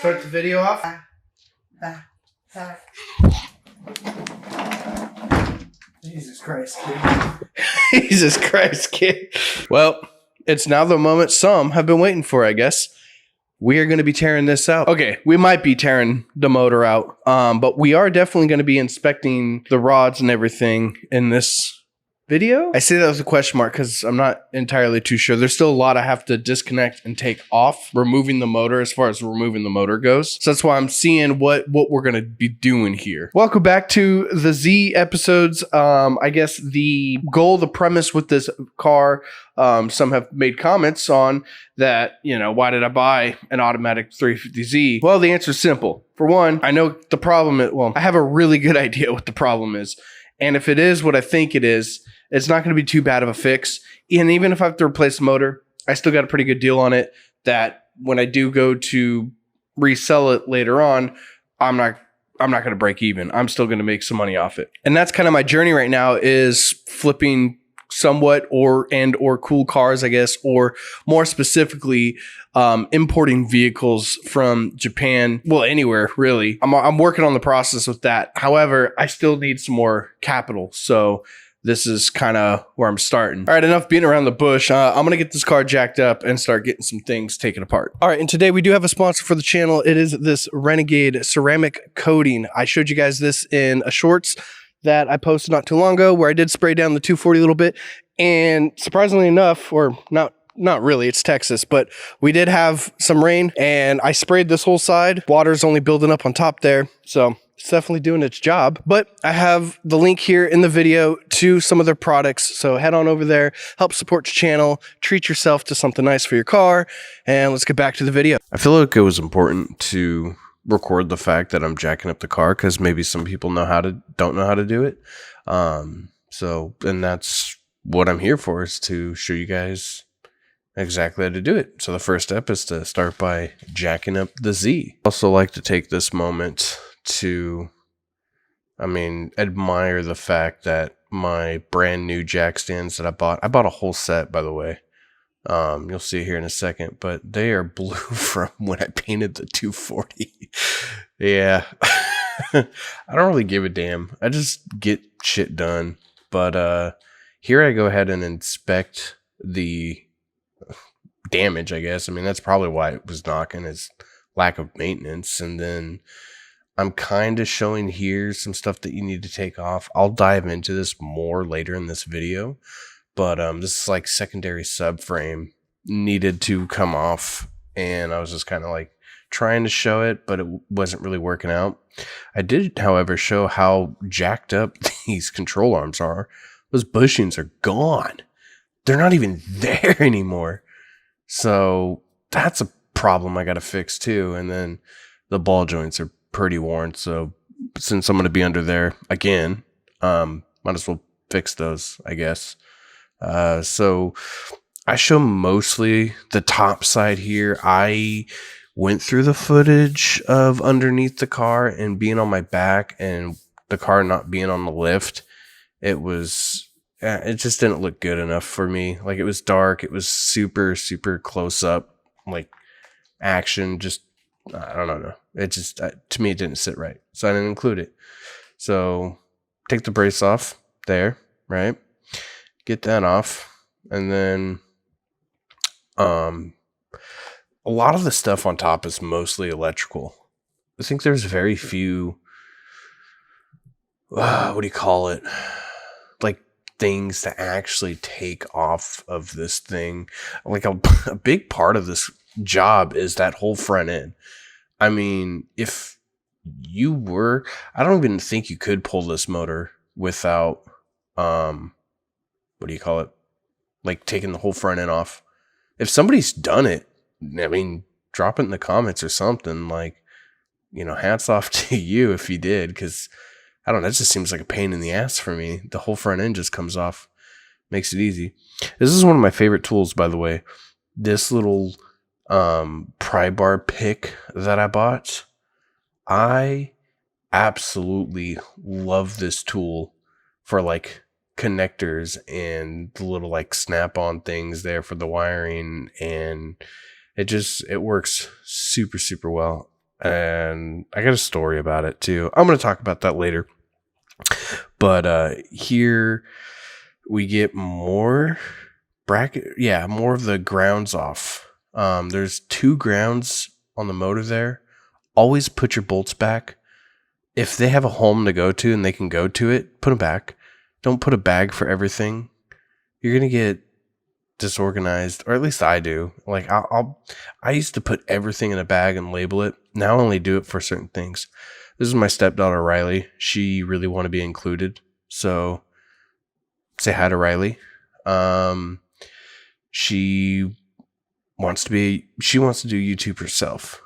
start the video off. Jesus Christ, kid. Jesus Christ, kid. Well, it's now the moment some have been waiting for, I guess. We are going to be tearing this out. Okay, we might be tearing the motor out, but we are definitely going to be inspecting the rods and everything in this video. I say that with a question mark because I'm not entirely too sure. There's still a lot I have to disconnect and take off, removing the motor as far as removing the motor goes. So that's why I'm seeing what we're going to be doing here. Welcome back to the Z episodes. I guess the goal, the premise with this car, some have made comments on that, you know, why did I buy an automatic 350Z? Well, the answer is simple. For one, I know the problem is, well, I have a really good idea what the problem is. And if it is what I think it is, it's not going to be too bad of a fix. And even if I have to replace the motor, I still got a pretty good deal on it that when I do go to resell it later on, I'm not going to break even. I'm still going to make some money off it. And that's kind of my journey right now, is flipping somewhat or cool cars, I guess, or more specifically, importing vehicles from Japan. Well, anywhere really. I'm working on the process with that. However, I still need some more capital. So this is kind of where I'm starting. All right, enough beating around the bush. I'm going to get this car jacked up and start getting some things taken apart. All right, and today we do have a sponsor for the channel. It is this Renegade ceramic coating. I showed you guys this in a shorts that I posted not too long ago where I did spray down the 240 a little bit. And surprisingly enough, or not really, it's Texas, but we did have some rain and I sprayed this whole side. Water's only building up on top there. So it's definitely doing its job. But I have the link here in the video to some of their products. So head on over there, help support your channel, treat yourself to something nice for your car, and let's get back to the video. I feel like it was important to record the fact that I'm jacking up the car because maybe some people don't know how to do it. And that's what I'm here for, is to show you guys exactly how to do it. So the first step is to start by jacking up the Z. I also like to take this moment to, admire the fact that my brand new jack stands that I bought a whole set, by the way. You'll see here in a second, but they are blue from when I painted the 240. Yeah. I don't really give a damn. I just get shit done. But here I go ahead and inspect the damage, I guess. That's probably why it was knocking, is lack of maintenance. And then I'm kind of showing here some stuff that you need to take off. I'll dive into this more later in this video. But this is like secondary subframe needed to come off, and I was just kind of like trying to show it, but it wasn't really working out. I did, however, show how jacked up these control arms are. Those bushings are gone. They're not even there anymore. So that's a problem I got to fix too. And then the ball joints are pretty worn. So since I'm going to be under there again, might as well fix those, I guess. So I show mostly the top side here. I went through the footage of underneath the car and being on my back and the car not being on the lift. It just didn't look good enough for me. Like, it was dark. It was super, super close up, like action. Just, I don't know. It just, to me, it didn't sit right. So I didn't include it. So take the brace off there, right? Get that off, and then a lot of the stuff on top is mostly electrical. I think there's very few what do you call it, like things to actually take off of this thing. Like a big part of this job is that whole front end. If you were, I don't even think you could pull this motor without what do you call it? Like taking the whole front end off. If somebody's done it, drop it in the comments or something. Like, hats off to you if you did, because I don't know, it just seems like a pain in the ass for me. The whole front end just comes off. Makes it easy. This is one of my favorite tools, by the way. This little pry bar pick that I bought. I absolutely love this tool for like connectors and the little like snap-on things there for the wiring, and it works super, super well. and I got a story about it too. I'm going to talk about that later. But here we get more more of the grounds off. There's 2 grounds on the motor there. Always put your bolts back. If they have a home to go to and they can go to it, put them back. Don't put a bag for everything. You're going to get disorganized, or at least I do. Like I used to put everything in a bag and label it. Now I only do it for certain things. This is my stepdaughter, Riley. She really want to be included. So say hi to Riley. She wants to do YouTube herself.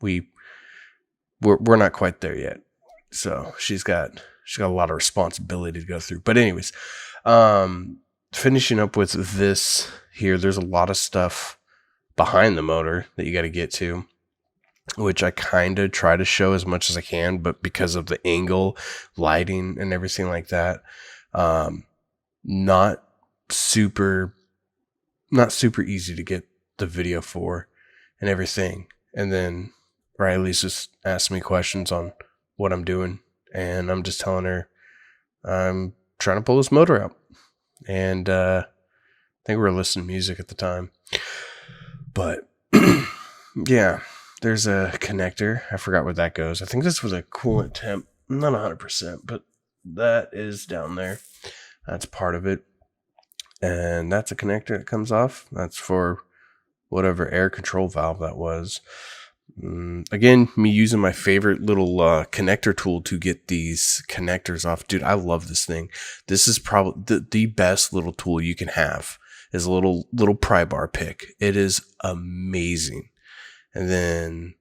We're not quite there yet. So she's got a lot of responsibility to go through. But anyways, finishing up with this here, there's a lot of stuff behind the motor that you got to get to, which I kind of try to show as much as I can, but because of the angle, lighting, and everything like that, not super easy to get the video for and everything. And then Riley's just asked me questions on what I'm doing, and I'm just telling her I'm trying to pull this motor out. And I think we were listening to music at the time. But yeah, there's a connector. I forgot where that goes. I think this was a coolant temp. I'm not 100%, but that is down there. That's part of it. And that's a connector that comes off. That's for whatever air control valve that was. Again, me using my favorite little connector tool to get these connectors off. Dude, I love this thing. This is probably the best little tool you can have, is a little pry bar pick. It is amazing. And then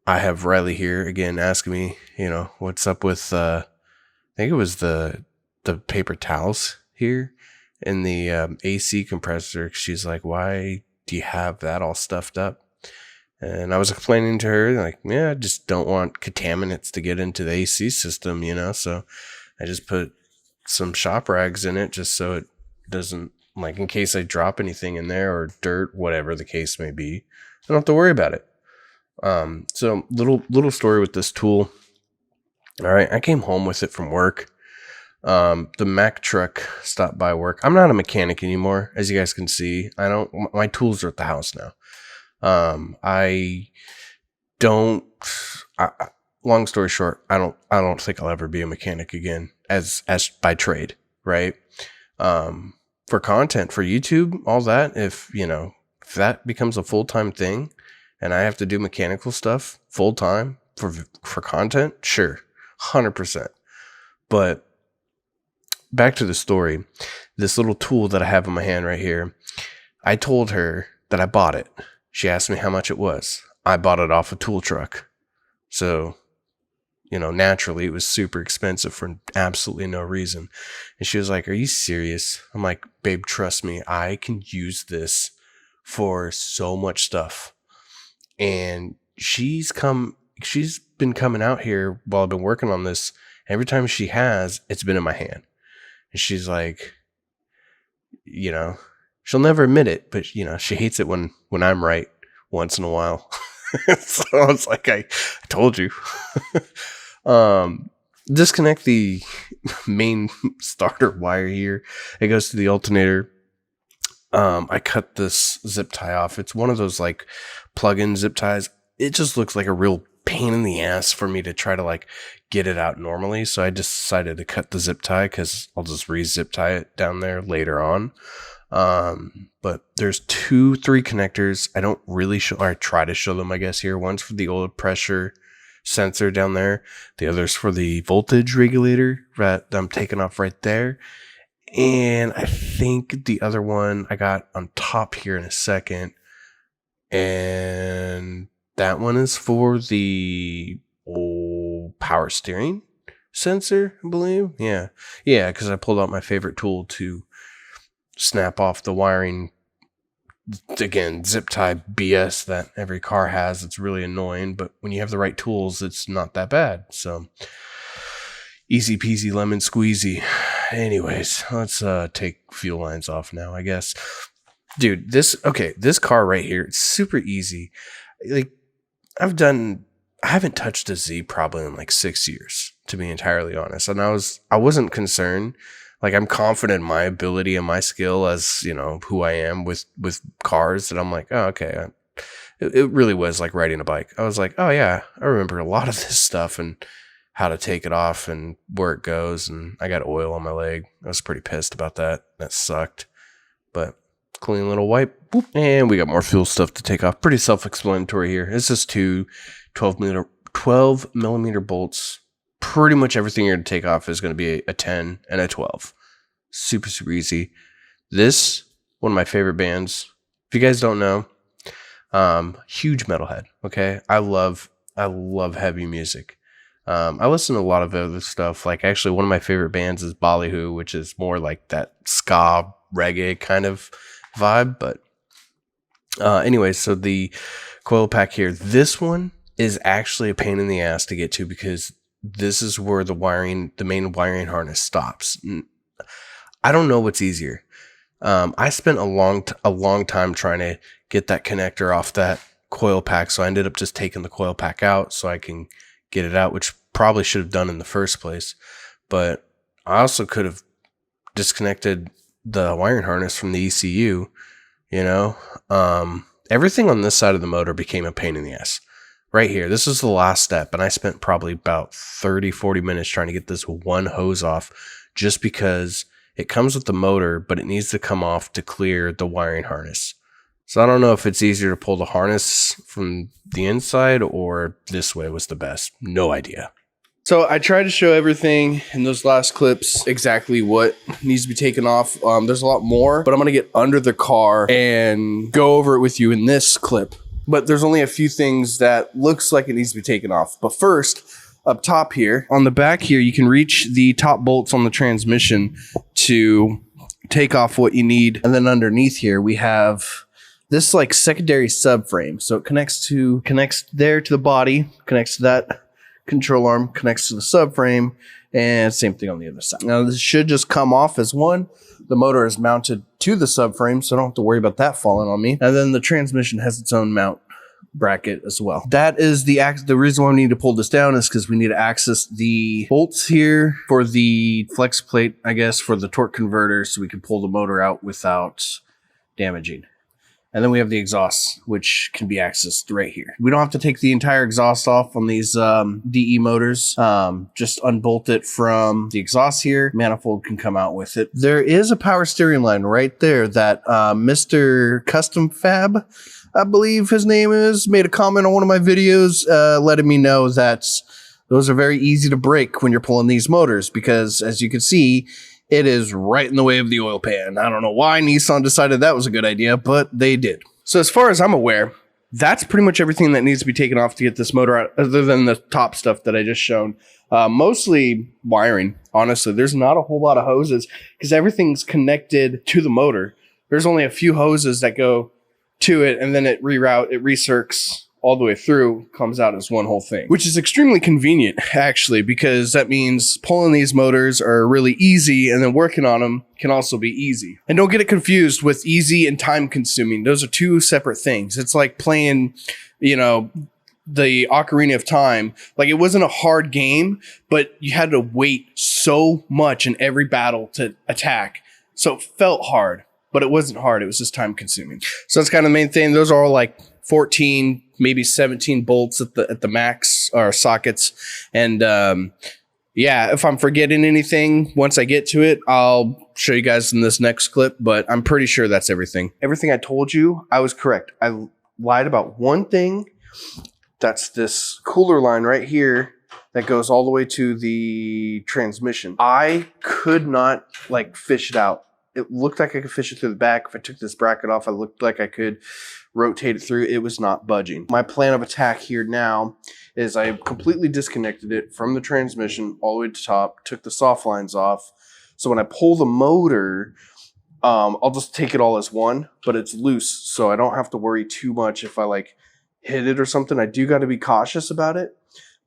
I have Riley here again asking me, what's up with I think it was the paper towels here in the AC compressor. She's like, why do you have that all stuffed up? And I was explaining to her, like, yeah, I just don't want contaminants to get into the AC system, so I just put some shop rags in it just so it doesn't, like, in case I drop anything in there or dirt, whatever the case may be, I don't have to worry about it. So little story with this tool. All right, I came home with it from work. The Mack truck stopped by work. I'm not a mechanic anymore, as you guys can see. My tools are at the house now. Long story short, I don't think I'll ever be a mechanic again as by trade, right? For content, for YouTube, all that, if that becomes a full-time thing and I have to do mechanical stuff full-time for content, sure, 100%. But back to the story, this little tool that I have in my hand right here, I told her that I bought it. She asked me how much it was. I bought it off a tool truck. So, naturally it was super expensive for absolutely no reason. And she was like, are you serious? I'm like, babe, trust me. I can use this for so much stuff. And she's been coming out here while I've been working on this. Every time she has, it's been in my hand. And she's like, she'll never admit it, but she hates it when I'm right once in a while. So I was like, I told you. Disconnect the main starter wire here. It goes to the alternator. I cut this zip tie off. It's one of those like plug-in zip ties. It just looks like a real pain in the ass for me to try to like get it out normally. So I decided to cut the zip tie because I'll just re-zip tie it down there later on. But there's 2-3 connectors. I don't really show, or I try to show them, I guess, here. One's for the oil pressure sensor down there. The other's for the voltage regulator that I'm taking off right there. And I think the other one I got on top here in a second. And that one is for the power steering sensor, I believe. Yeah, because I pulled out my favorite tool to snap off the wiring. Again, zip tie BS that every car has. It's really annoying, but when you have the right tools, it's not that bad. So easy peasy lemon squeezy. Anyways, let's take fuel lines off now, I guess. Dude, this car right here, it's super easy. Like, I haven't touched a Z probably in like 6 years, to be entirely honest. And I wasn't concerned. Like, I'm confident in my ability and my skill as, you know, who I am with cars, that I'm like, oh, okay. It really was like riding a bike. I was like, oh yeah, I remember a lot of this stuff and how to take it off and where it goes. And I got oil on my leg. I was pretty pissed about that. That sucked. But clean little wipe. Boop. And we got more fuel stuff to take off. Pretty self-explanatory here. It's just two 12 millimeter bolts. Pretty much everything you're going to take off is going to be a 10 and a 12. Super, super easy. This, one of my favorite bands. If you guys don't know, huge metalhead. Okay. I love heavy music. I listen to a lot of other stuff. Like, actually, one of my favorite bands is Ballyhoo, which is more like that ska reggae kind of vibe. But anyway, so the coil pack here, this one is actually a pain in the ass to get to, because this is where the main wiring harness stops. I don't know what's easier. I spent a long time trying to get that connector off that coil pack, so I ended up just taking the coil pack out so I can get it out, which probably should have done in the first place. But I also could have disconnected the wiring harness from the ECU. You know, everything on this side of the motor became a pain in the ass. Right here, this is the last step, and I spent probably about 30-40 minutes trying to get this one hose off, just because it comes with the motor, but it needs to come off to clear the wiring harness. So I don't know if it's easier to pull the harness from the inside or this way was the best. No idea. So I tried to show everything in those last clips, exactly what needs to be taken off. There's a lot more, but I'm going to get under the car and go over it with you in this clip. But there's only a few things that looks like it needs to be taken off. But first, up top here, on the back here, you can reach the top bolts on the transmission to take off what you need. And then underneath here, we have this like secondary subframe. So it connects there to the body, connects to that control arm, connects to the subframe, and same thing on the other side. Now, this should just come off as one. The motor is mounted to the subframe, so I don't have to worry about that falling on me. And then the transmission has its own mount bracket as well. That is the reason why we need to pull this down, is because we need to access the bolts here for the flex plate, I guess, for the torque converter, so we can pull the motor out without damaging. And then we have the exhaust, which can be accessed right here. We don't have to take the entire exhaust off on these DE motors. Just unbolt it from the exhaust here. Manifold can come out with it. There is a power steering line right there that Mr. Custom Fab, I believe his name is, made a comment on one of my videos letting me know that those are very easy to break when you're pulling these motors, because as you can see, it is right in the way of the oil pan. I don't know why Nissan decided that was a good idea, but they did. So as far as I'm aware, that's pretty much everything that needs to be taken off to get this motor out, other than the top stuff that I just shown. Mostly wiring, honestly. There's not a whole lot of hoses because everything's connected to the motor. There's only a few hoses that go to it, and then it recircs all the way through, comes out as one whole thing, which is extremely convenient, actually, because that means pulling these motors are really easy, and then working on them can also be easy. And don't get it confused with easy and time consuming. Those are two separate things. It's like playing, you know, the Ocarina of Time. Like, it wasn't a hard game, but you had to wait so much in every battle to attack. So it felt hard, but it wasn't hard. It was just time consuming. So that's kind of the main thing. Those are all like 14, maybe 17 bolts at the max, or sockets. And yeah, if I'm forgetting anything, once I get to it, I'll show you guys in this next clip, but I'm pretty sure that's everything. Everything I told you, I was correct. I lied about one thing. That's this cooler line right here that goes all the way to the transmission. I could not like fish it out. It looked like I could fish it through the back. If I took this bracket off, I looked like I could rotate it through. It was not budging. My plan of attack here now is I completely disconnected it from the transmission all the way to top, took the soft lines off. So when I pull the motor, I'll just take it all as one, but it's loose. So I don't have to worry too much if I like hit it or something. I do got to be cautious about it,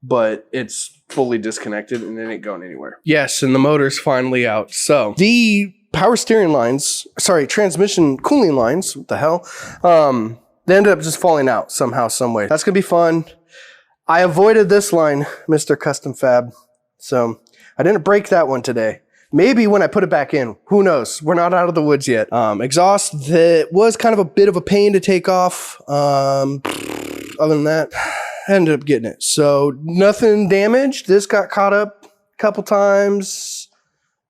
but it's fully disconnected and it ain't going anywhere. Yes, and the motor's finally out. So the power steering lines, sorry, transmission cooling lines, what the hell? They ended up just falling out somehow, some way. That's gonna be fun. I avoided this line, Mr. Custom Fab. So I didn't break that one today. Maybe when I put it back in, who knows? We're not out of the woods yet. Exhaust that was kind of a bit of a pain to take off. Other than that, I ended up getting it. So nothing damaged. This got caught up a couple times.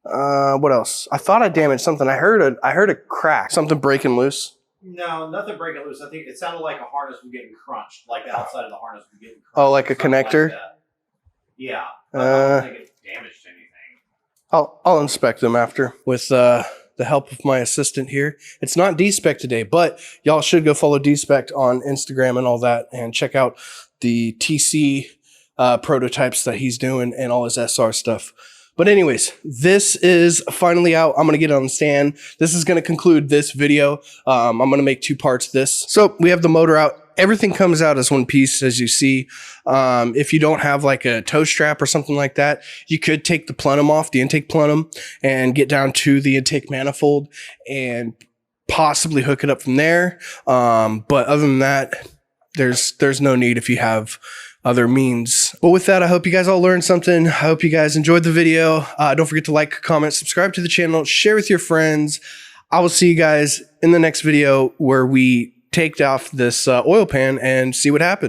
What else? I thought I damaged something. I heard a crack, something breaking loose. No, nothing breaking loose. I think it sounded like a harness was getting crunched, like the outside of the harness was getting crunched. Oh, like a connector? Like yeah. I don't think it damaged anything. I'll inspect them after with the help of my assistant here. It's not Dspec today, but y'all should go follow Dspec on Instagram and all that and check out the TC prototypes that he's doing and all his SR stuff. But anyways, this is finally out. I'm going to get it on the stand. This is going to conclude this video. I'm going to make 2 parts of this. So we have the motor out. Everything comes out as one piece, as you see. If you don't have like a tow strap or something like that, you could take the plenum off, the intake plenum, and get down to the intake manifold and possibly hook it up from there. But other than that, there's no need if you have other means. But with that, I hope you guys all learned something. I hope you guys enjoyed the video. Don't forget to like, comment, subscribe to the channel, share with your friends. I will see you guys in the next video where we take off this oil pan and see what happened.